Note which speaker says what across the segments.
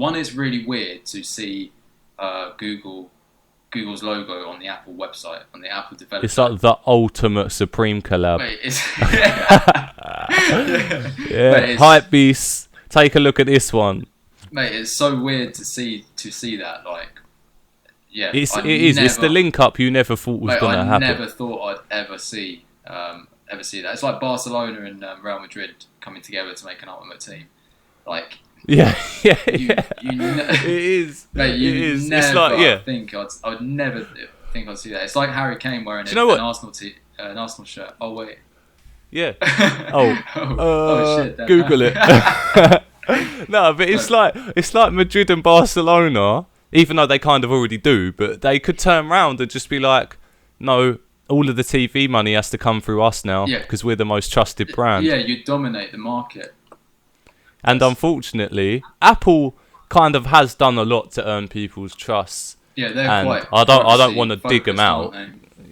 Speaker 1: one is really weird to see Google's logo on the Apple website, on the Apple developer.
Speaker 2: It's like the ultimate Supreme collab.
Speaker 1: Mate, it's
Speaker 2: yeah, hype beasts. Take a look at this one.
Speaker 1: Mate, it's so weird to see that. Like, yeah,
Speaker 2: it is. It's the link up you never thought was going to happen.
Speaker 1: I never thought I'd ever see that. It's like Barcelona and Real Madrid coming together to make an ultimate team. Like,
Speaker 2: yeah.
Speaker 1: It
Speaker 2: is.
Speaker 1: Mate,
Speaker 2: it is.
Speaker 1: Never
Speaker 2: it's like, yeah.
Speaker 1: I'd never think I'd see that. It's like Harry Kane wearing an Arsenal shirt. Oh wait.
Speaker 2: Yeah.
Speaker 1: Shit.
Speaker 2: Google it. No, but it's like Madrid and Barcelona, even though they kind of already do, but they could turn around and just be like, no, all of the TV money has to come through us now because we're the most trusted brand.
Speaker 1: Yeah, you dominate the market.
Speaker 2: And unfortunately, Apple kind of has done a lot to earn people's trust.
Speaker 1: Yeah, they're
Speaker 2: and
Speaker 1: quite.
Speaker 2: I don't want to dig them out.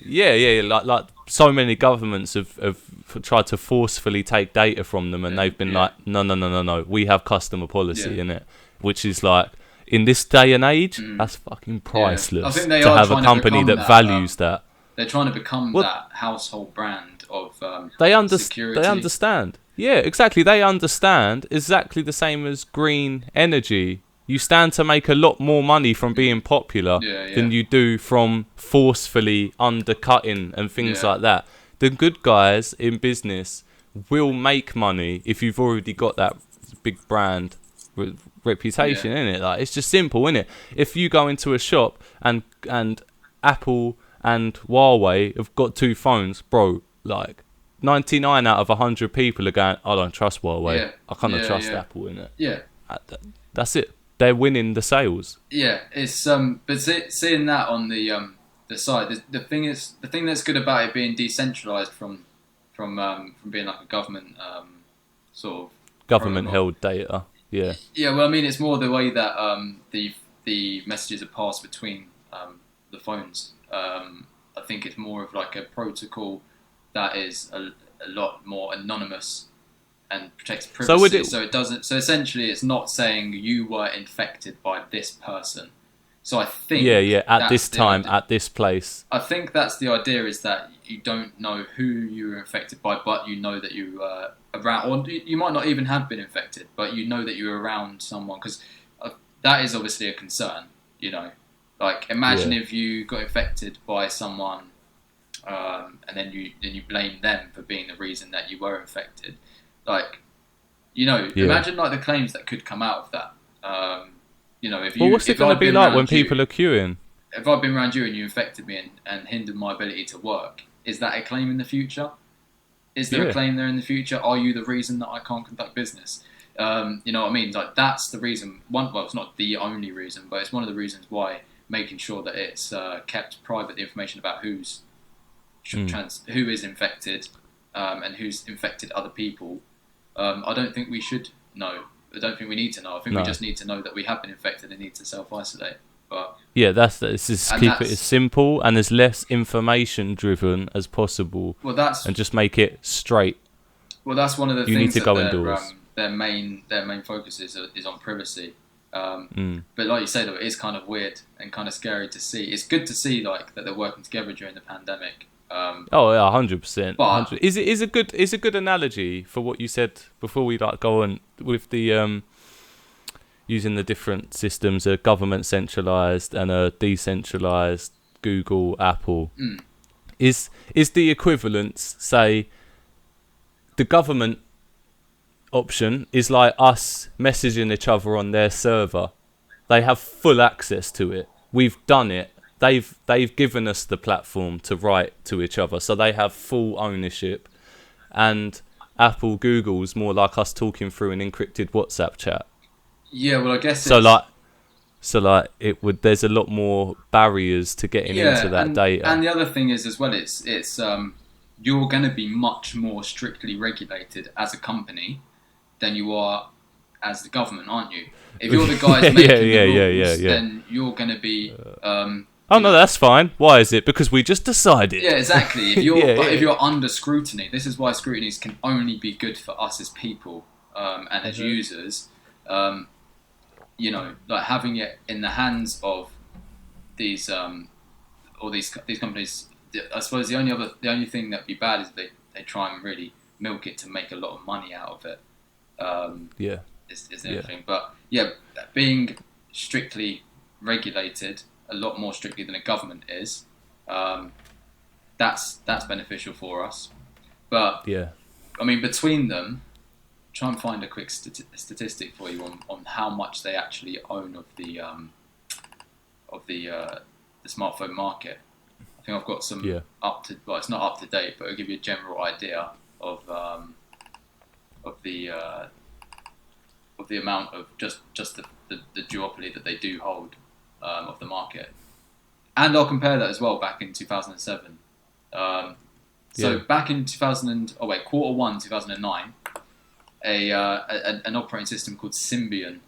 Speaker 1: Yeah,
Speaker 2: like so many governments have tried to forcefully take data from them, and they've been like, no, we have customer policy in it, which is like, in this day and age, that's fucking priceless.
Speaker 1: I think they
Speaker 2: to
Speaker 1: are
Speaker 2: have a company that values that.
Speaker 1: They're trying to become that household brand of security.
Speaker 2: They understand. Yeah, exactly. They understand exactly the same as green energy. You stand to make a lot more money from being popular than you do from forcefully undercutting and things like that. The good guys in business will make money if you've already got that big brand reputation in it. Like, it's just simple, isn't it? If you go into a shop and Apple and Huawei have got two phones, bro, like 99 out of 100 people are going, I don't trust Huawei. I kind of trust Apple in it.
Speaker 1: Yeah.
Speaker 2: That's it. They're winning the sales.
Speaker 1: Yeah, it's but seeing that on the side, the thing that's good about it being decentralized from being like a government sort of
Speaker 2: government held data. Yeah.
Speaker 1: Yeah, well, I mean, it's more the way that the messages are passed between the phones. I think it's more of like a protocol that is a lot more anonymous and protects privacy. So it doesn't. So essentially, it's not saying you were infected by this person. So I think
Speaker 2: at this time, at this place.
Speaker 1: I think that's the idea, is that you don't know who you were infected by, but you know that you were around, or you might not even have been infected, but you know that you were around someone, because that is obviously a concern. You know, like imagine if you got infected by someone, and then you blame them for being the reason that you were infected. Like, you know, imagine like the claims that could come out of that. You know,
Speaker 2: what's it going to be like when people are queuing?
Speaker 1: If I've been around you and you infected me and hindered my ability to work, is that a claim in the future? Is there a claim there in the future? Are you the reason that I can't conduct business? You know what I mean? Like, that's the reason. Well, it's not the only reason, but it's one of the reasons why making sure that it's kept private, the information about who is infected and who's infected other people. I don't think we should know. I don't think we need to know. I think we just need to know that we have been infected and need to self-isolate. But
Speaker 2: it's just keep it as simple and as less information driven as possible.
Speaker 1: Well,
Speaker 2: and just make it straight.
Speaker 1: Well, that's one of the things.
Speaker 2: You need to go indoors.
Speaker 1: Their main focus is on privacy. But like you say, though, it is kind of weird and kind of scary to see. It's good to see like that they're working together during the pandemic.
Speaker 2: 100%. Is a good analogy for what you said before we like go on with the using the different systems, a government centralized and a decentralized Google, Apple. Is the equivalence, say, the government option is like us messaging each other on their server. They have full access to it. We've done it. They've given us the platform to write to each other, so they have full ownership. And Apple, Google's more like us talking through an encrypted WhatsApp chat.
Speaker 1: Yeah, well, I guess
Speaker 2: it would. There's a lot more barriers to getting into that data.
Speaker 1: And the other thing is as well, it's you're going to be much more strictly regulated as a company than you are as the government, aren't you? If you're the guys making the rules, then you're going to be.
Speaker 2: Oh no, that's fine. Why is it? Because we just decided.
Speaker 1: Yeah, exactly. If you're if you're under scrutiny, this is why scrutinies can only be good for us as people and as users. like having it in the hands of these or these companies. I suppose the only thing that'd be bad is they try and really milk it to make a lot of money out of it. Is the only thing. But yeah, being strictly regulated, a lot more strictly than a government is, that's beneficial for us. But I mean, between them, try and find a quick statistic for you on how much they actually own of the smartphone market. I think I've got some it's not up to date, but it'll give you a general idea of the amount of just the duopoly that they do hold of the market. And I'll compare that as well back in 2007. Back in quarter one 2009, an operating system called Symbian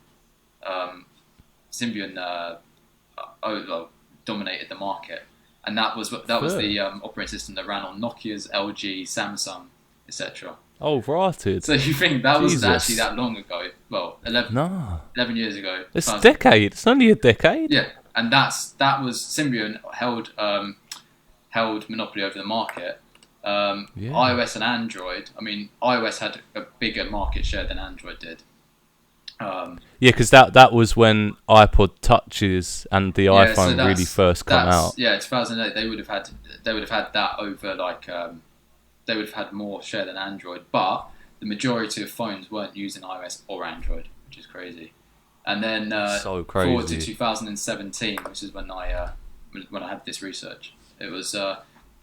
Speaker 1: dominated the market, and that was the operating system that ran on Nokia's, LG, Samsung, etc.
Speaker 2: Oh, rotted.
Speaker 1: So you think that wasn't actually that long ago? Well, 11 years ago.
Speaker 2: It's a decade. It's only a decade.
Speaker 1: Yeah, and that was Symbian held monopoly over the market. iOS and Android. I mean, iOS had a bigger market share than Android did.
Speaker 2: Because that was when iPod Touches and the iPhone really first come out.
Speaker 1: Yeah, 2008. They would have had that over they would have had more share than Android, but the majority of phones weren't using iOS or Android, which is crazy. And then forward to 2017, which is when I had this research. It was the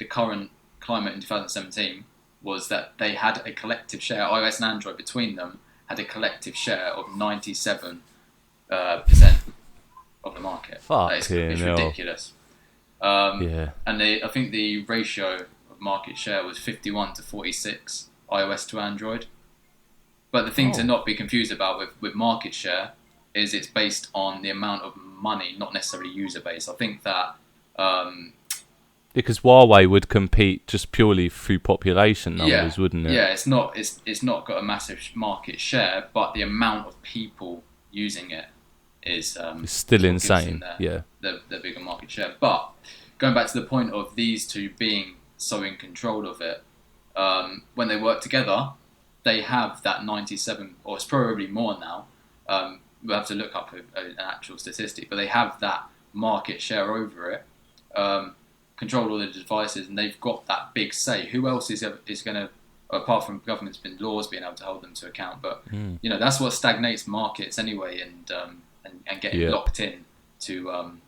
Speaker 1: current climate in 2017 was that they had a collective share, iOS and Android between them had a collective share of 97% of the market. It's ridiculous. And I think the ratio of market share was 51 to 46 iOS to Android. But the thing to not be confused about with market share is it's based on the amount of money, not necessarily user base. I think that
Speaker 2: because Huawei would compete just purely through population numbers, wouldn't it?
Speaker 1: Yeah, it's not got a massive market share, but the amount of people using it is
Speaker 2: it's still insane.
Speaker 1: The bigger market share. But going back to the point of these two being so in control of it, when they work together, they have that 97, or it's probably more now. We'll have to look up an actual statistic, but they have that market share over it. Control all the devices, and they've got that big say. Who else is going to, apart from governments, been laws being able to hold them to account? But that's what stagnates markets anyway, and getting locked in to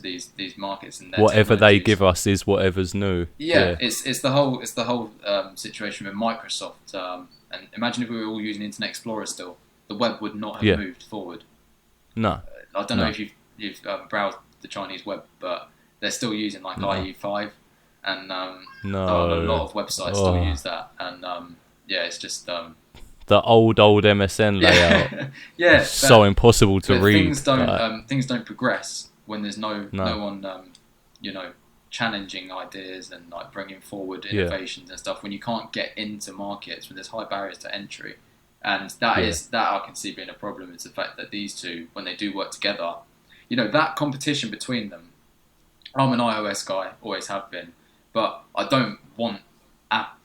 Speaker 1: these markets. And
Speaker 2: whatever they give us is whatever's new.
Speaker 1: It's the whole situation with Microsoft. And imagine if we were all using Internet Explorer still, the web would not have moved forward.
Speaker 2: No,
Speaker 1: I don't know if you've browsed the Chinese web, but they're still using IE5, and a lot of websites still use that, and it's just
Speaker 2: the old MSN layout. So impossible to read.
Speaker 1: Things don't progress when there's no one challenging ideas and bringing forward innovations and stuff. When you can't get into markets, when there's high barriers to entry, and that I can see being a problem. Is the fact that these two, when they do work together, that competition between them. I'm an iOS guy, always have been, but I don't want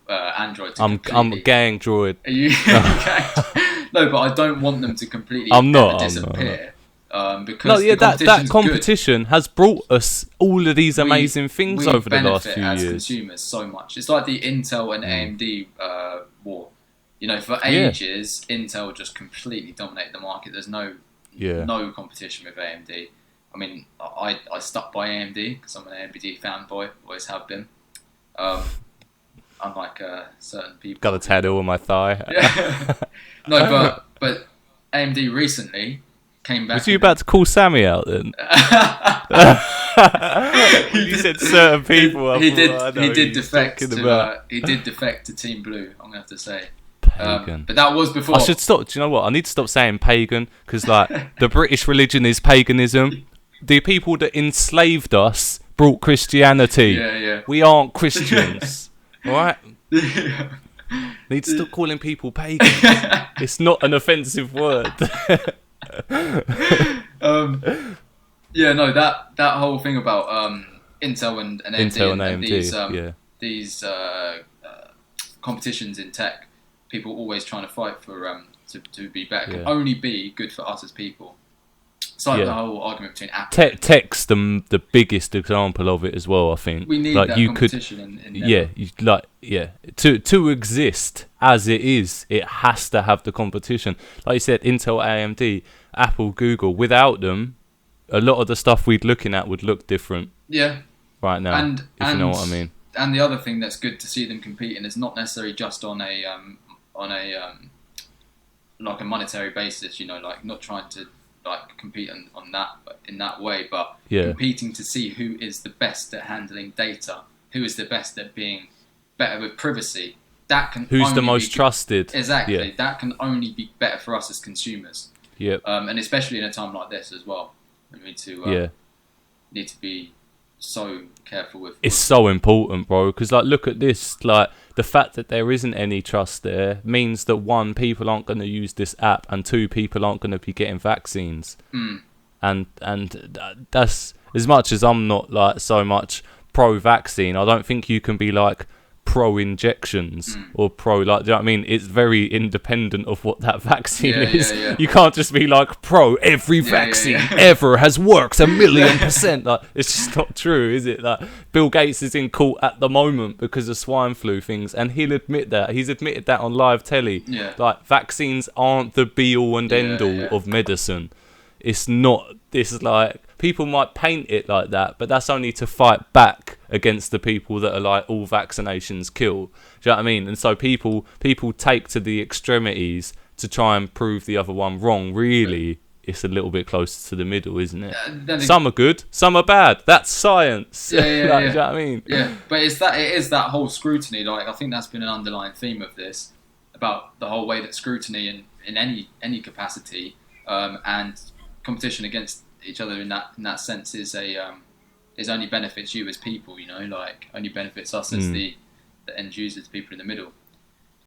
Speaker 1: Android to
Speaker 2: I'm a gang droid.
Speaker 1: Are you? No, but I don't want them to completely disappear. Because
Speaker 2: that competition has brought us all of these amazing things over the last few years.
Speaker 1: Consumers so much. It's like the Intel and AMD war. For ages, Intel just completely dominated the market. There's no competition with AMD. I mean, I stuck by AMD because I'm an AMD fanboy, always have been. Unlike certain people.
Speaker 2: Got a tattoo on my thigh.
Speaker 1: No, but AMD recently came back.
Speaker 2: Was you about to call Sammy out then? You said certain people.
Speaker 1: He did defect to Team Blue. I'm gonna have to say.
Speaker 2: Pagan.
Speaker 1: But that was before.
Speaker 2: I should stop. Do you know what? I need to stop saying pagan because the British religion is paganism. The people that enslaved us brought Christianity. We aren't Christians. All right? Need to stop calling people pagans. It's not an offensive word.
Speaker 1: Yeah, no, that whole thing about Intel and AMD
Speaker 2: Intel and
Speaker 1: and
Speaker 2: AMD, yeah.
Speaker 1: these competitions in tech, people always trying to fight for to be better, can
Speaker 2: Yeah.
Speaker 1: only be good for us as people. It's like the
Speaker 2: Yeah.
Speaker 1: whole argument between Apple.
Speaker 2: Tech's the biggest example of it as well. I think
Speaker 1: We need
Speaker 2: like
Speaker 1: that
Speaker 2: you could,
Speaker 1: competition in
Speaker 2: yeah,
Speaker 1: never.
Speaker 2: to exist as it is, it has to have the competition. Like you said, Intel, AMD, Apple, Google. Without them, a lot of the stuff we'd looking at would look different
Speaker 1: Yeah,
Speaker 2: right now.
Speaker 1: and
Speaker 2: If you know what I mean.
Speaker 1: and the other thing that's good to see them competing is not necessarily just on a like a monetary basis, you know, like not trying to like compete on that in that way, but
Speaker 2: Yeah.
Speaker 1: competing to see who is the best at handling data, who is the best at being better with privacy. That can
Speaker 2: Who's
Speaker 1: only
Speaker 2: the most
Speaker 1: be,
Speaker 2: trusted?
Speaker 1: exactly.
Speaker 2: Yeah.
Speaker 1: That can only be better for us as consumers,
Speaker 2: Yep.
Speaker 1: and especially in a time like this as well. We
Speaker 2: Yeah.
Speaker 1: need to be so careful with.
Speaker 2: It's so important, bro, because like look at this, like the fact that there isn't any trust there means that one, people aren't going to use this app, and two, people aren't going to be getting vaccines. And that's, as much as I'm not like so much pro vaccine, I don't think you can be like pro injections or pro, like, do you know what I mean? It's very independent of what that vaccine is.
Speaker 1: Yeah.
Speaker 2: You can't just be like pro every vaccine ever has worked 1,000,000%. Like, it's just not true, is it? Like, Bill Gates is in court at the moment because of swine flu things, and he'll admit that. He's admitted that on live telly.
Speaker 1: Yeah.
Speaker 2: Like, vaccines aren't the be all and end all of medicine. It's not. This is like, people might paint it like that, but that's only to fight back against the people that are like, all vaccinations kill. Do you know what I mean? And so people take to the extremities to try and prove the other one wrong. Really, it's a little bit closer to the middle, isn't it? Some are good, some are bad. That's science.
Speaker 1: Yeah.
Speaker 2: Do you know what I mean?
Speaker 1: Yeah, but it is that whole scrutiny. Like, I think that's been an underlying theme of this, about the whole way that scrutiny in any capacity and competition against each other in that sense is only benefits you as people. You know, like only benefits us as the end users, people in the middle.